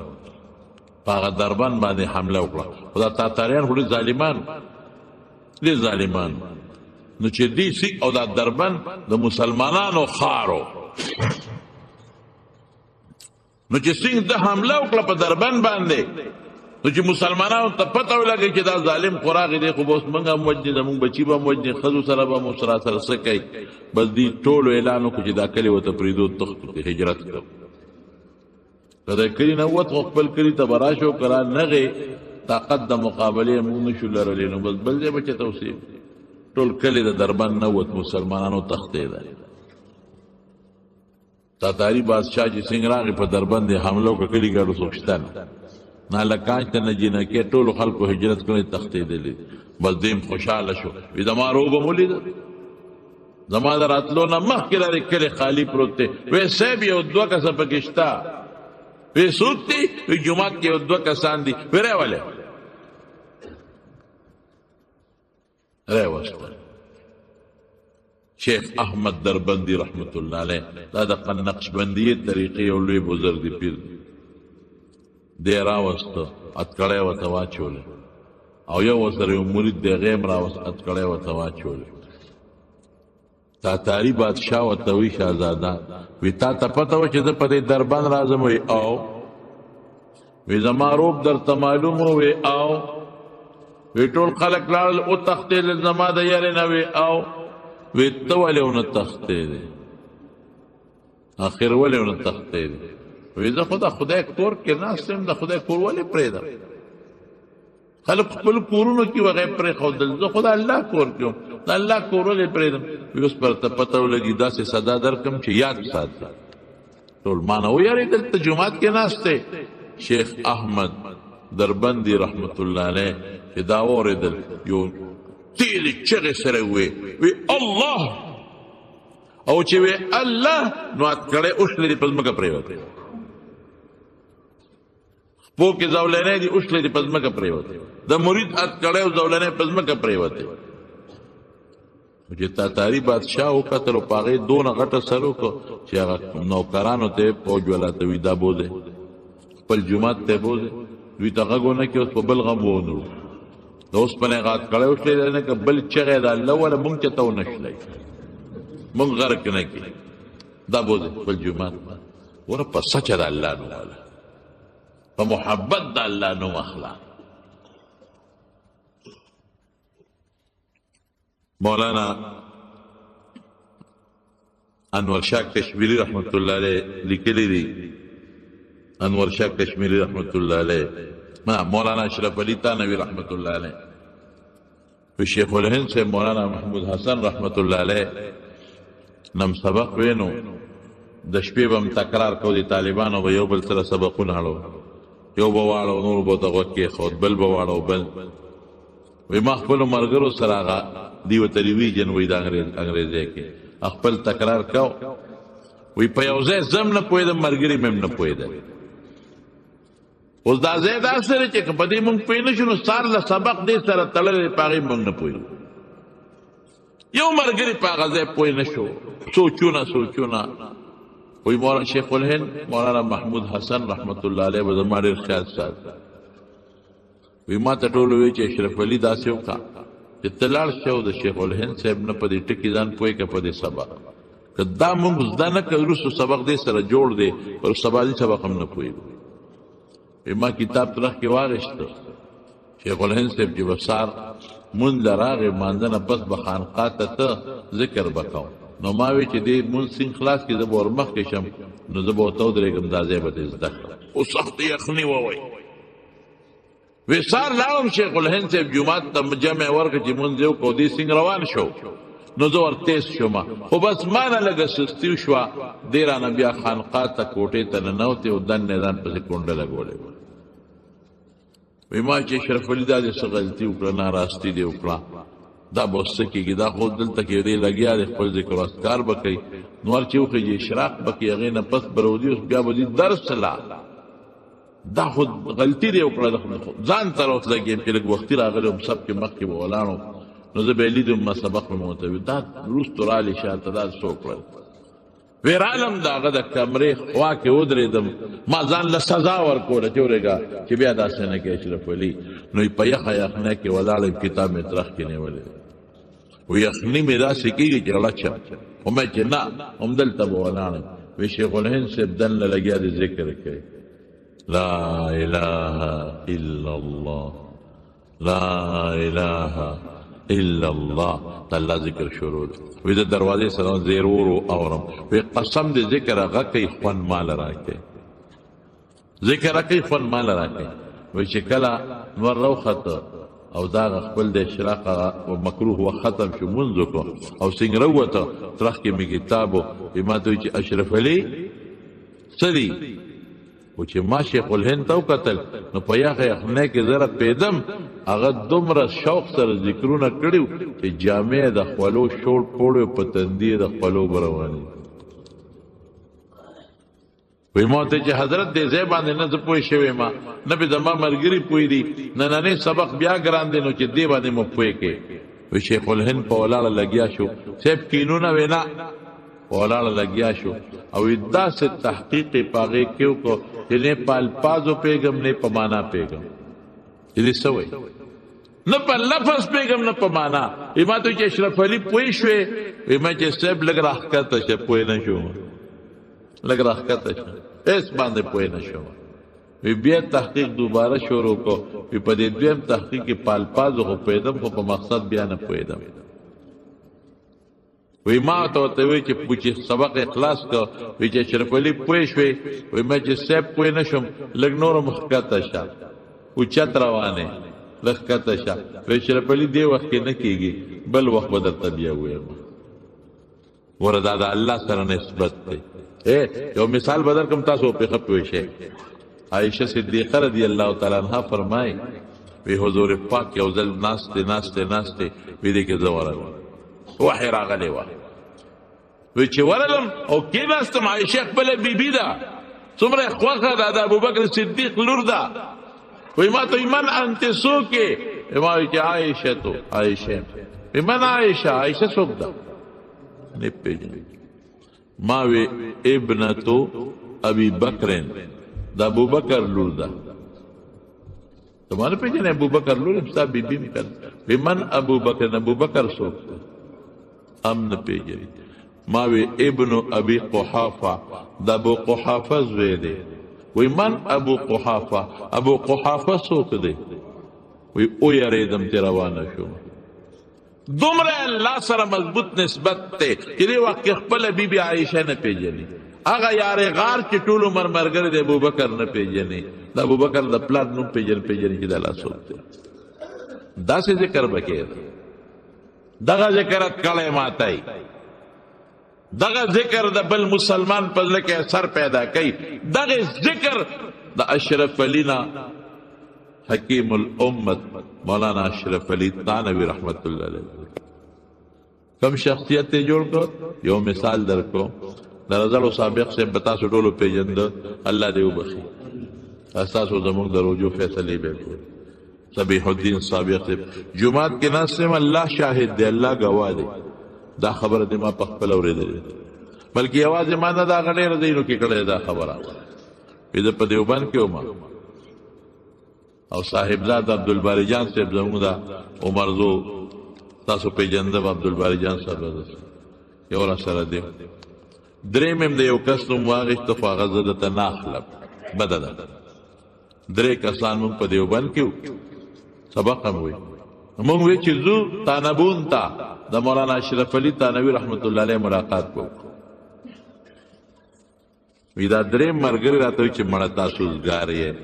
په هغه دربن باندې حمله وکړه خو دا تاتاریان خو ډېر ظالمان ډېر ظالمان نو چې دی سی او دا دربن د مسلمانانو خارو نو چې څنګه د حمله وکړه په دربن باندې نو چې مسلمانانو ته پته ولګي چې دا ظالم خوراغ دی خو بس موږ هم وجنې زموږ بچي به هم وجنې ښځو سره به مو سره څه کوي بس دوی ټولو اعلان وکړو چې دا کلي ورته پرېږدو تښتو هجرت کړو که د کلي نه ووت خو خپل کلي ته به راشو که را نغې طاقت د مقابلې موږ نشو لرلی نو بس بل ځای به چېرته اوسېږو ټول کلی د دربند نه ووت مسلمانانو تښتېده تاتاري بادشاه چې څنګه راغی په دربند یې حمله وکړه کلي ګاډو څوک شته نه نه لکانچ ته نه جینکې ټولو خلکو هجرت کړی تښتېدلي بس دیم خوشحاله شو وي زما روبه مو لیده زما د راتلو نه مخکې لرې کلی خالي پروت دی وی صاحب یو دوه کسه پکې شته وی څوک دی وی جومات کې یو دوه کسان دي وی راولې راوسته شیخ احمد دربندی رحمت الله علیه دا د نقشبندیه طریقې یو لوی بزرګ دی پیر دی راوسته اتکړی ورته واچولی او یو ورسره یو مرید دی هغې هم راوست اتکړی ورته واچولی تاتاري بادشاه ورته وی شهزاده وی تا ته پته وه چې زه په دې دربند راځم وی او وی زما روب درته معلوم و وی او وی ټول خلک لاړل وتښتېدل زما د یارې نه وی او وی ته ولې ونه تښتېدې اخر ولې ونه تښتېدې وی زه خو د خدای کور کې ناست یم د خدای کور ولې پرېږدم خلک خپل کورونو کې وغې پرېښودل زه خو د الله کور کې وم د الله کور ولې پرېږدم وی اوس پرته پته ولګي داسې صدا درکړم چې یاد ساتي ټول ما نه ویارېدل ته جومات کې ناست دی شیخ احمد دربندی رحمت الله علیه چې دا واورېدل یو تیلې چغې سره وی الله او چې وی الله نو اتکړی اوښلې دې په ځمکه پرېوتی خپو کې زولنې دي اوښلې دې په ځمکه پرېوتی د مرید اتکړی او زولنې په ځمکه پرېوتی چې تاتاري بادشاه وکتل په هغې دونه غټه سر وکړو چې هغه نوکرانو ته فوج ولاته وي دا بوځئ خپل جومات ته بوځئ دوی ته غږ ونه کړي اوس په بل غم ونړو د اوسپنې غات کړی وشلی نه که بل چغې د الله وله مونږ چېته ونه شلی مونږ غرق نه کړي دا بوځئ خپل جومات وره په سچه د الله نوم واله په محبت د الله نوم اخله مولانا انور شاه کشمیری رحمت الله علیه لیکلی دی انور شاه کشمیری رحمت الله علیه مولانا اشرف علی تانوی رحمت الله علیه و شیخ الهند سے مولانا محمود حسن رحمت الله علیه نم سبق وینو د شپې به هم تکرار کو د طالبانو به یو بل سره سبقونه اړو یو به واړو نور به ته غوږ کېښود بل به واړو بل وی ما خپلو ملګرو سره هغه دیو ټلویزیون وی د انګریزۍ کې خپل تکرار کو وی په یو ځای زم نه پوهېدم ملګري مې هم نه پوهېدل اوس دا ځای داسې دی چې که په دې مونږ پوه نه شو نو سار له سبق دې سره تړلی په هغې مونږ نه پوهېږو یو ملګري په هغه ځای پوه نه شو سوچونه وی مولانا شیخ الهند مولانا محمود حسن رحمت الله علیه و زما ډېر خیال ساتي. وی ما ته ټول وی چې اشرف علي داسې وکړه چې ته لاړ شې او د شیخ الهند صاحب نه په دې ټکي ځان پوه کړه په دې سبق، که دا مونږ زده نه کړو وروسته سبق دې سره جوړ دی او سبا دې سبق هم نه پوهېږو. وی ما کتاب ترخ کې واغېسته شیخ الهند صاحب چې به سار مونځ له راغې مانځه نه پس به خانقاه ته ته ذکر به کوم. نو ما وی چې دې مونځ سین خلاص کړي زه به ور مخکې شم نو زه به ورته ودرېږم دا ځای به دې زده کړم. او سخت یخني ووی وی سار لاړم شیخ الهند صاحب جومات ته جمع ورکړه چې مونځ یې وکړو دې سینګ روان شو نو زه ورتیز شوم خو بس ما نه لږه سستي وشوه دې رانه بیا خانقاه ته کوټې ته ننوتې او دنې ځان پسې کونډه لګولې وه. وی ما چې اشرف علي دا دې څه غلطي وکړه ناراستي دې وکړه دا به اوس څه کېږي دا خو دلته کې دې لګیا دی خپل ذکر و اذکار به کوي نو هر چې وخېږي اشراق به کوي هغې نه پس به راوځي اوس بیا به دې درس لا دا خو غلطي دې وکړه ځان ته اوس لګېم چې لږ وختي راغلی وم سب کې مخکې به ولاړ نو زه به یې لیدم ما سبق مې ورته وي دا وروستو رالې شاته دا څه وکړل. وی رالم د هغه د کمرې خوا کې ودرېدم ما ځان له سزا ورکوله چې ورېږه چې بیا داسې نه کوې اشرف علي نو په یخه یخنۍ کې ولاړم کتاب مې ترخ کې نیولی و یخني مې داسې کېږي چې غلچم خو مې چې نه همدلته به ولاړم. وی شیخ الهند صاحب دننه لګیا دې ذکر کوي لا اله الا الله لا اله الا الله د الله ذکر شروع دی. وی د دروازې سره زیر ورو اورم وی قسم دې ذکر هغه کوي خوند مال راکوي ذکر هغه کوي خوند مال راکوي. وی چې کله نور راوخته او دا خپل د اشراق او مکروه و ختم شو منځ وکړو او څنګه راووته ترخ کې مې کتاب وی ما ته وی چې اشرف علي څه دي و چې ما شیخ الهند ته وکتل نو په یخه یخنۍ کې زه رپېدم هغه دومره شوق سره ذکرونه کړي چې جامع د خولو شوړ پوړ په تندي د خولو به روانې وی ما ته چې حضرت دې ځای باندې نه زه پوه شوی ما نه به زما ملګري پوه دي نننی سبق بیا ګران دی نو چې دې باندې مو پوه کې. وی شیخ الهند په ولاړه لګیا شو صاحب کینونه وینا په ولاړه لګیا شو او داسې تحقیق یې په هغې کې وکړو چې نه په الفاظو پوهېږم نه په معنا پوهېږم چې دې څه وایي نه په لفظ پوهېږم نه په معنا. وی ما ته چې اشرف علي پوه شوې وی ما چې صاحب لږ راښکته شه پوه نه شوم لږ راښکته شه هېڅ باندې پوه نه شوم. وی بیا تحقیق دوباره شروع کړو وی په دې دویم تحقیق کې په الفاظو خو پوهېدم خو په مقصد بیا نه پوهېدم. وی ما ته ورته وی چې سبق اخلاص کړ وی چې اشرف علي پوه شوې وی ما چې صاحب پوه نه شوم لږ نور مخکته شه اوچت روانې لږ ښکته شه. وی اشرف علي دې وخت کې نه کېږي بل وخت به درته بیا ووایم وره دا د الله سره نسبت دی. یو مثال به درکړم تاسو پرې ښه پوه شئ. عایشه صدیقه رضی الله تعالی عنها فرمایي وی حضور پاک یو ځل ناستې وی دې کې زه ورغلم وحی راغلی وه وی چې ورغلم او کېناستم عایشه خپله بیبي ده څومره یې خوښه ده د ابوبکر صدیق لور ده. وی ما ته من انت څوک یې ما وی چې عایشه وی من عایشه څوک ده نه پېژنم. ما وی ابنتو ابي بکرین د ابوبکر لور ده ته ما نه پېژنې ابوبکر لور ستا بیبي مې کړه وی من ابوبکر څوک ده هم نه پېژنې. ما وی ابن ابي قحافه د ابو قحافه زوی دی. وی من ابو قحافه څوک دی وی او یریدم چې روانه شوم. دومره الله سره مضبوط نسبت دی چې دې وخت کې خپله بیبي عایشه نه پېژني هغه یارې غار چې ټول عمر ملګری د ابوبکر نه پېژني د ابوبکر د پلار نوم پېژني چې د الله څوک دی. داسې ذکر به کېده دغه ذکر کلی ماتای دغه ذکر د بل مسلمان په زړه کې اثر پیدا کوي. دغه ذکر د اشرف علي نه حکیم الامت مولانا اشرف علي تانوي رحمت الله علیه کم شخصیت ته جوړ کړ. یو مثال درکو د رضا سابق سے بتا سو ټولو پیجند الله دې وبخي اساسو زموږ د روجو فیصله به صبیح الدین سابق سے جمعات کې ناس الله شاهد دی الله گواه دی دا خبره دې ما په خپل اورېدلې بلکې یوازې ما نه دا هغه ډېره ځایونو کې کړې دا خبره زه په دیوبند کې وم او صاحبزاد عبدالباري جان صاحب زموږ دا عمرزو تاسو پیژنده به عبدالباري جان صاحب یو را سره دی درېیم هم د یو کس نوم واخېسته خو هغه زه درته نه اخلم بده ده 3 کسان مونږ په دیوبند کې سبق هم وی مونږ وی چې زو تانبون ته د مولانا اشرف علي تانوي رحمت الله علیه ملاقات کو وی دا 3 مرګري راته چې مړه تاسو ګار یې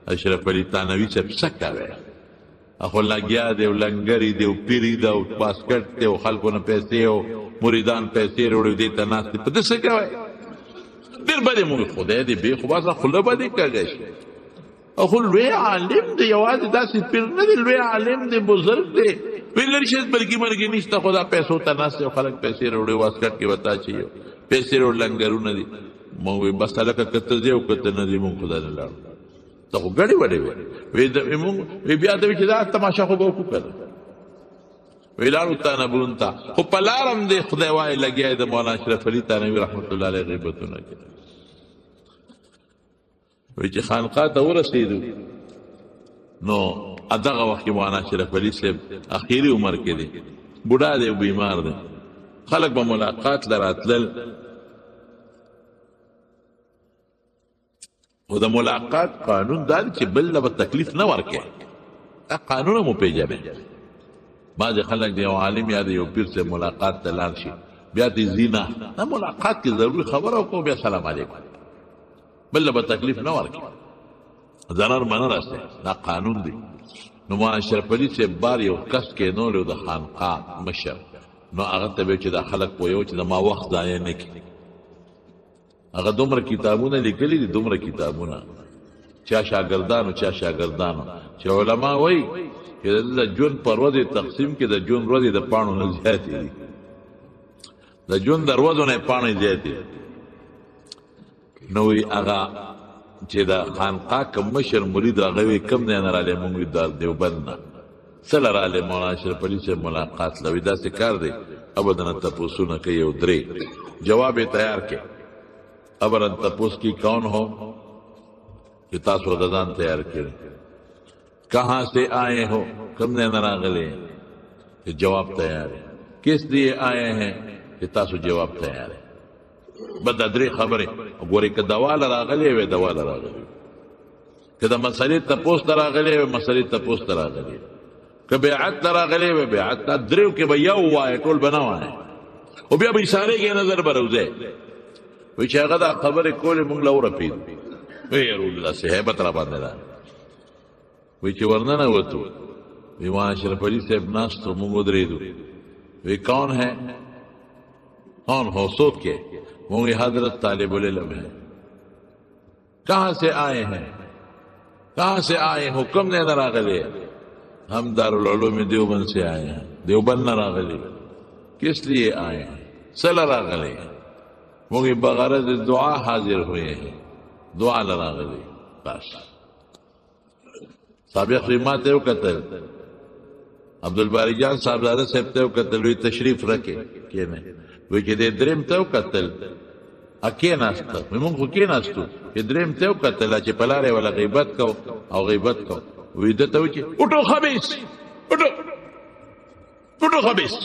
اشرف علي تانوي چې څه کوي اخو لګیا دی او لنګري دی او پیری دی او باسکټ دی او خلکو نه پیسې او مریدان پیسې وروړي دي ته ناست په دې څه کوي ډېر باندې مونږ خدای دې به خو باسه خله باندې کوي اخو لوی عالم دی یوازې داسې پیر نه دی لوی عالم دی بزرګ دی ویلر شي بلکې مرګ نشته خدا پیسو ته ناست او خلک پیسې وروړي واسکټ کې وتا چي پیسې وروړ لنګرونه دي مونږ بس هلکه کته دی او کته نه دی مونږ خدای نه لاړو ته خو ګړې وړې وی بیا ته چې دا تماشا خو به وکړو که وی لاړو تانبون ته خو په لارم دی خدای وایي لګیا د مولانا اشرف علي تانوي رحمت الله علیه غیبتونه کې وی چې خانقاه ته ورسېدو نو دغه وخت کې مولانا اشرف علي صاحب اخیري عمر کې دی بوډا دی او بیمار دی خلک به ملاقات له راتلل او د ملاقات قانون دا چې بل له تکلیف نه ورکړي دا قانون مو پیژنئ بعضې خلک د یو عالم یا د یو پیر سره ملاقات ته لاړ شي بیا دې زینه دا ملاقات کې ضروري خبره وکړو بیا سلام علیکم بل له تکلیف نه ورکړي ضرر منه راسي دا قانون دی نو مولانا اشرف علي صاحب بار یو کس کېنولو د خانقاه مشر نو هغه ته به چې دا خلک پوهیو چې د ما وخت ضایع نه کړي هغه دومره کتابونه لیکلي دي دومره کتابونه چا شاګردانو چې علما وایي چې د ژوند په ورځې تقسیم کې د ژوند ورځې د پاڼو نه زیاتې دي د ژوند د ورځو نه پاڼې زیاتې نو وی هغه چې د خانقاه کوم مشر مرید هغه وی کم نه رالی مونږ د دیوبند نه سره رالی مولانا اشرف علي صاحب ملاقات لوي داسې کار دی ابدا تپوسونه کوي او 3 جواب یې تیار کې ابرن تپوس کی کون ہو کہ تاسو غزان تیار کریں کہاں سے آئے ہو کم نے نراغلے کہ جواب تیار ہے کس لیے آئے ہیں کہ تاسو جواب تیار ہے بدا 3 خبریں گورے کہ دوال راغلے وے دوال راغلے کہ دا مسئلے تپوس تراغلے وے مسئلے تپوس تراغلے کہ بیعت تراغلے وے بیعت تدریو کہ بیا ہوا ہے ټول بناوا ہے او بیا به اشارے کے نظر بروزے وی چې هغه دا خبرې کولې مونږ له ورپېد وی الله سے هیبت را باندې ده وی چې ورننه وتو وی مولانا اشرف علي صاحب ناست مونږ ودرېدو وی کون ہے کون ہو سوچ کے مونږ حضرت طالب العلم ہے کہاں سے آئے ہیں کہاں سے آئے حکم نے نہ راغلے ہم دارالعلوم دیوبند سے آئے ہیں دیوبند نہ راغلے کس لیے آئے ہیں صلی راغلے مونږ بغرض دعا حاضر ہوئے ہیں دعا لراغلي بس سابق خدمات یو قتل عبدالباری جان صاحبزاده صاحب ته قتل وی تشریف رکھے کینه وی چې د دریم ته قتل اکی ناسته مونږ خو کې ناستو چې دریم ته قتل چې پلاره ولا غیبت کو او غیبت کو وی دته و چې اٹھو خبيث اٹھو خبيث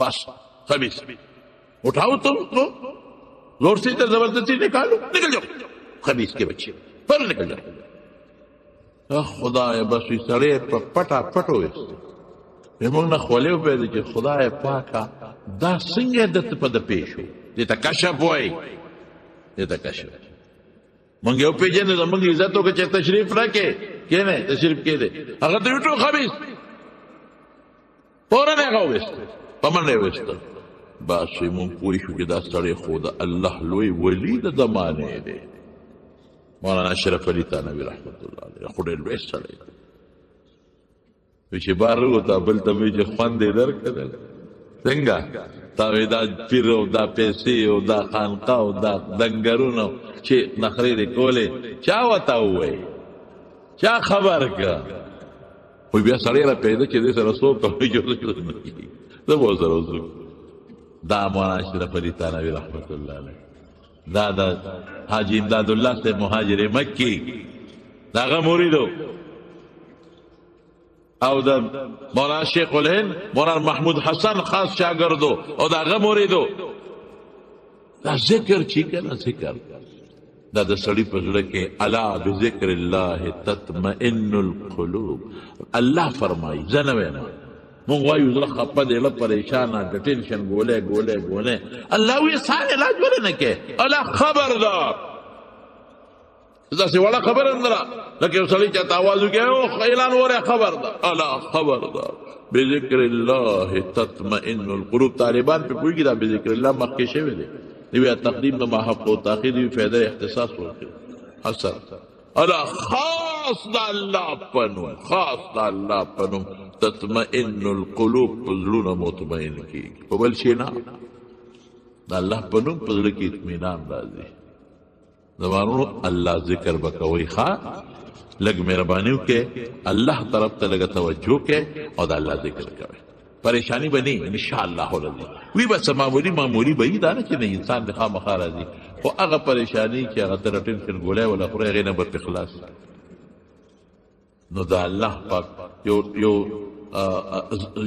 بس خبيث اٹھاؤ تم تو زور سے زبردستی نکالو نکل جاؤ خبیث کے بچے پر نکل جاؤ خدا بس سڑے پٹا پٹو موږ نه خولې وپېږدو چې خدای پاکه دا څنګه دته په د پیښ شو دې ته کشف وایي دې ته کشف موږ یو پېژنو زموږ عزت وکړه چې تشریف راکړې کښېنئ تشریف کښېنئ هغه ته وټو خبیث فورن هغه وویسته په منډه یې وویسته بس مونږ پوه شو چې دا سړی خو د الله لوی ولی د زمانې دی مولانا اشرف علي تانوي رحمت الله علیه خو ډېر لوی سړی وی چې بار وته بل ته وی چې خوند یې درکړل څنګه تا وی دا پیر او دا پیسې او دا خانقاه او دا دنګرونه چې نخرې دې کولې چا وته ووایي چا خبر کا وی بیا سړی را پیدا چې دې سره څوک کوي زه به سره وځو دا مولانا اشرف علی تھانوی رحمت اللہ علیہ، دا دا حاجی امداد اللہ سے مہاجر مکی دا غا موریدو، او دا مولانا شیخ الہند مولانا محمود حسن خاص شاگردو او دا غا موریدو. دا ذکر چی کنا ذکر دا د سړي په زړه کې الا بذکر الله تطمئن القلوب. الله فرمایي زه نه وایم، مونږ وایو زړه خپه دی، زړه پریشانه، د ټینشن ګولې ګولې ګولې. الله وایي سان علاج ولې نه کوې؟ الا خبردار، داسې وړه خبره نه ده لکه یو سړی چاته آواز وکړي او اعلان وره خبردار. الا خبردار بذکر الله تطمئن القلوب. طالبان په پوهېږي دا بذکر الله مخکې شوی دی، نوی تقدیم د محق و تاخیر نوی فیده اختصاص ورکړي اثر. الا خاص دا الله پنوم، خاص دا الله پنوم تطمئن القلوب، پزړونه مطمئن کیږي، په بل شي نه. دا الله پنوم پزړه کې اطمینان راځي. زمانو الله ذکر بکوي، ښا لږ مهرباني وکړئ، الله طرف ته لږ توجه کې او دا الله ذکر کوي، پریشانی بنی انشاءاللہ العزیز. وی بس معمولی بهی دا نه چې نه انسان د خامخا راځي، خو هغه پریشانی چې هغه ته ټینشن ګولای ولا خوري هغې نه به پې خلاص. نو دا الله پاک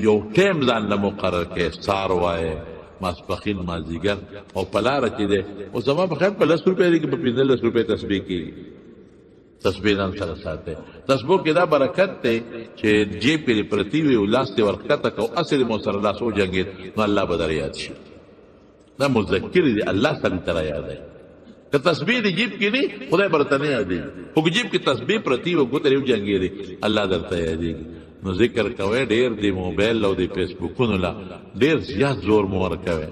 یو ټیم ځان له مقرر کړي، سار وایې، ماسپښین، مازدیګر او په لاره چې دی. اوس زما په خیال په 10 روپۍ دی که په 15 روپۍ تسبیح کېږي، تسبیح ځان سره ساتئ. تسبیح کې دا برکت دی چې جیب پرې پرتي وي او لاس دې ورښکته کو، اصل مو سره لاس وجنګېد نو الله به در یاد شي. دا مذکر دی، الله سړي ته را یادوي. که تسبیح دې جیب کې دی خدای به درته نه یادېږي، خو که جیب کې تسبیح پرتي وي ګوتې یې وجنګېدې الله درته یادېږي. نو ذکر کوئ، ډېر د موبایل او د فیسبوکونو لا ډېر زیات زور مو ورکوئ،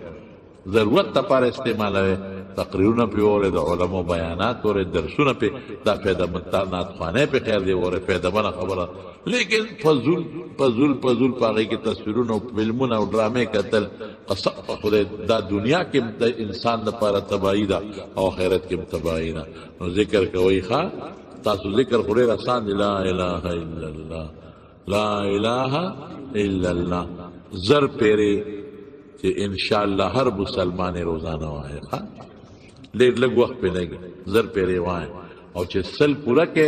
ضرورت لپاره استعمالوئ. تقریرونه پې اورئ، د علماء بیانات اورئ، درسونه پې، دا فایدهمند خوانۍ پې خیر دی اورئ، فایدهمنده خبره. لیکن فضول فضول فضول په هغې کې تصویرونه او فلمونه او ډرامې کتل، قسم په خدای دا دنیا کې د انسان لپاره تباهي ده او آخرت کې هم تباهي ده. نو ذکر کوئ، ښه تاسو ذکر خو ډېر اسان دی، لا اله الا الله، لا اله الا الله زر پیرې چې انشاءالله هر مسلمان روزانه وایي، ښه ډېر لږ وخت پې لګي، زر پیرې وایي. او چې سل پوره کې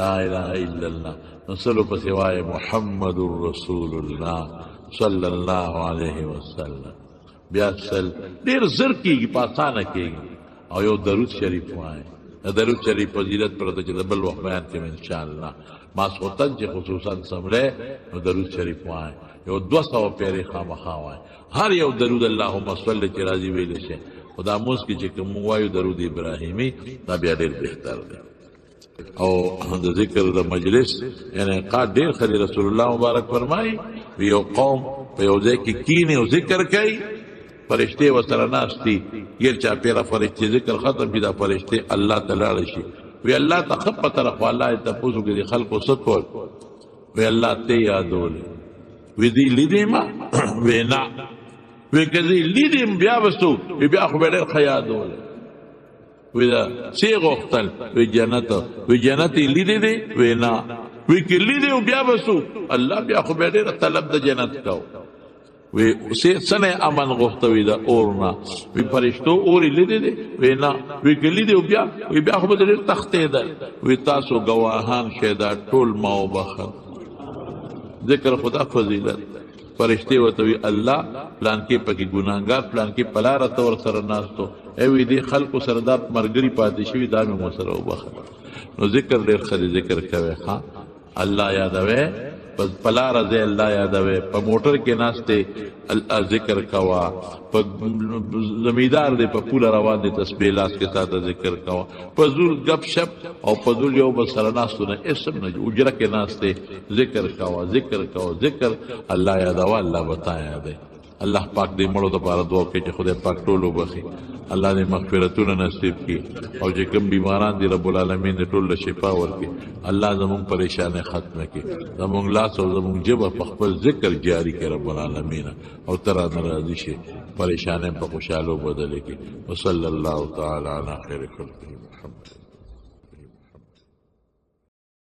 لا اله الا الله، نو سلو پسې وایي محمد رسول الله صلی الله علیه وسلم. بیا سل ډېر زر کېږي، په اسانه کېږي. او یو درود شریف وایي، درود شریف فضیلت پرته چې د بل وخت بیان کوم انشاءالله. ماسخوتن چې خصوصا سملی نو درود شریف وایي، یو 200 پیرې خامخا وایي. هر یو درود اللهم صل چې راځي ویلی شي. خو دا مونځ کې چې کوم وایو درود ابراهیمي دا بیا ډېر بهتر دی. او د ذکر د مجلس یعنی قاد ډېر ښه دی. رسول الله مبارک فرمایي یو قوم په یو ځای کې کینې او ذکر کوي، فرشتې ورسره ناست دي، ګیر چاپېره فرشتې ذکر ختم شي، دا فرشتې الله ته لاړې شي. وی الله ته ښه پته ده، خو الله یې تپوس وکړي د خلکو څه کول؟ وی الله ته یادول. وی دې لیدې ما؟ وی نه. وی که دې لیدم بیا به څه؟ وی بیا خو به ډېر ښه یادول. وی دا څه یې غوښتل؟ وی جنت. وی جنت یې لیدې دی؟ وی نه. وی که لیدې و بیا به څه؟ الله بیا خو به ډېره طلب د جنت کو. وی څه نه امن غوښته؟ وی د اور نه. وی فرشتو اور یې لیدې دی؟ وی نه. وی که لیدې و بیا؟ وی بیا خو به ډېر تښتېدل. وی تاسو ګواهان شئ دا ټول ما وبخل. ذکر خدا فضیلت. فرشتې ورته وی الله پلانکې پکې ګناهګار پلانکې په لاره ته ورسره ناستو، وی دې خلکو سره دا ملګري پاتې شوي دا مې ورسره وبخل. نو ذکر ډېر ښه دی، ذکر کوئ، ښه الله یادوئ، په لاره ځئ الله یادوئ، په موټر کې ناستې ذکر کوه، په زمیندار دی په پوله روان دی تسبیح لاس کې ساته ذکر کوه، په زور گپ شپ او په زور یو بل سره ناستو نه اسم نه اجره کې ناستې ذکر کوه، ذکر کوه، ذکر الله یادوه، الله به تا یادوي. الله پاک دې مړو دپاره دعا کوي چې خدای پاک ټول وبخي، الله دې مغفرتونه نصیب کړي، او چې کوم بیماران دي رب العالمین دې ټول له شفا ورکړي. الله زمونږ پریشانۍ ختمه کړي، زمونږ لاس او زمونږ ژبه په خپل ذکر جاري کړي رب العالمین، او ته رانه راضي شي، پریشانۍ په خوشحالو بدلې کړي. وصلی الله تعالی علی خیر خلقه محمد.